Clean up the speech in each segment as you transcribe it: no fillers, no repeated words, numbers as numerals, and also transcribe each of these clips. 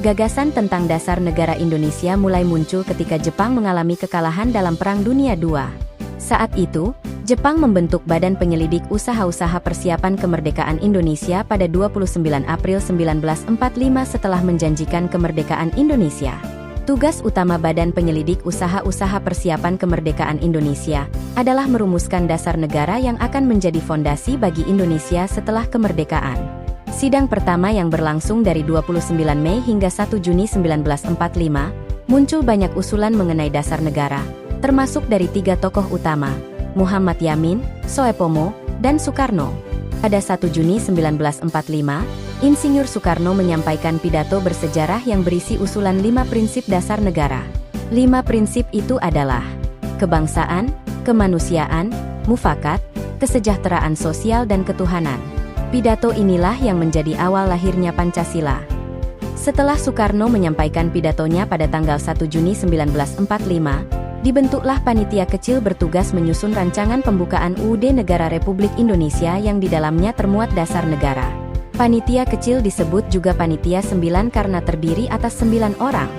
Gagasan tentang dasar negara Indonesia mulai muncul ketika Jepang mengalami kekalahan dalam Perang Dunia II. Saat itu, Jepang membentuk Badan Penyelidik Usaha-Usaha Persiapan Kemerdekaan Indonesia pada 29 April 1945 setelah menjanjikan kemerdekaan Indonesia. Tugas utama Badan Penyelidik Usaha-Usaha Persiapan Kemerdekaan Indonesia adalah merumuskan dasar negara yang akan menjadi fondasi bagi Indonesia setelah kemerdekaan. Sidang pertama yang berlangsung dari 29 Mei hingga 1 Juni 1945, muncul banyak usulan mengenai dasar negara, termasuk dari 3 tokoh utama, Muhammad Yamin, Soepomo, dan Soekarno. Pada 1 Juni 1945, Insinyur Soekarno menyampaikan pidato bersejarah yang berisi usulan 5 prinsip dasar negara. 5 prinsip itu adalah kebangsaan, kemanusiaan, mufakat, kesejahteraan sosial dan ketuhanan. Pidato inilah yang menjadi awal lahirnya Pancasila. Setelah Soekarno menyampaikan pidatonya pada tanggal 1 Juni 1945, dibentuklah panitia kecil bertugas menyusun rancangan pembukaan UUD Negara Republik Indonesia yang di dalamnya termuat dasar negara. Panitia kecil disebut juga Panitia 9 karena terdiri atas 9 orang.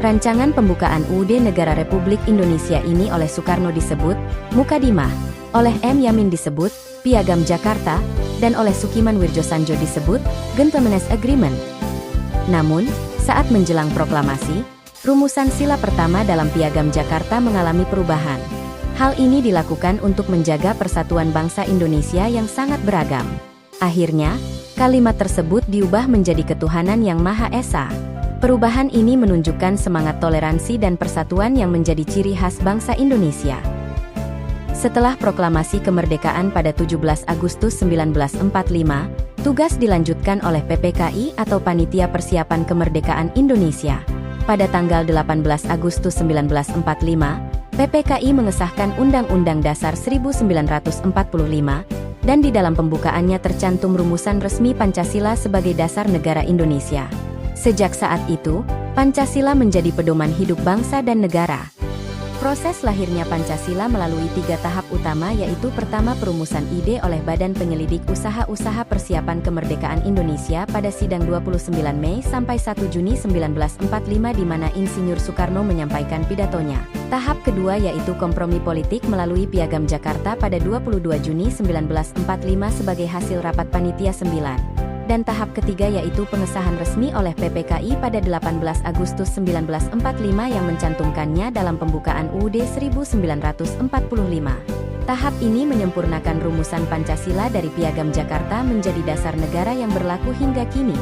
Rancangan pembukaan UUD Negara Republik Indonesia ini oleh Soekarno disebut Mukadimah, oleh M. Yamin disebut Piagam Jakarta, dan oleh Sukiman Wirjosanjo disebut Gentleman's Agreement. Namun, saat menjelang proklamasi, rumusan sila pertama dalam Piagam Jakarta mengalami perubahan. Hal ini dilakukan untuk menjaga persatuan bangsa Indonesia yang sangat beragam. Akhirnya, kalimat tersebut diubah menjadi ketuhanan yang Maha Esa. Perubahan ini menunjukkan semangat toleransi dan persatuan yang menjadi ciri khas bangsa Indonesia. Setelah proklamasi kemerdekaan pada 17 Agustus 1945, tugas dilanjutkan oleh PPKI atau Panitia Persiapan Kemerdekaan Indonesia. Pada tanggal 18 Agustus 1945, PPKI mengesahkan Undang-Undang Dasar 1945, dan di dalam pembukaannya tercantum rumusan resmi Pancasila sebagai dasar negara Indonesia. Sejak saat itu, Pancasila menjadi pedoman hidup bangsa dan negara. Proses lahirnya Pancasila melalui 3 tahap utama, yaitu pertama perumusan ide oleh Badan Penyelidik Usaha-Usaha Persiapan Kemerdekaan Indonesia pada sidang 29 Mei sampai 1 Juni 1945 di mana Insinyur Soekarno menyampaikan pidatonya. Tahap kedua yaitu kompromi politik melalui Piagam Jakarta pada 22 Juni 1945 sebagai hasil rapat Panitia 9. Dan tahap ketiga yaitu pengesahan resmi oleh PPKI pada 18 Agustus 1945 yang mencantumkannya dalam pembukaan UUD 1945. Tahap ini menyempurnakan rumusan Pancasila dari Piagam Jakarta menjadi dasar negara yang berlaku hingga kini.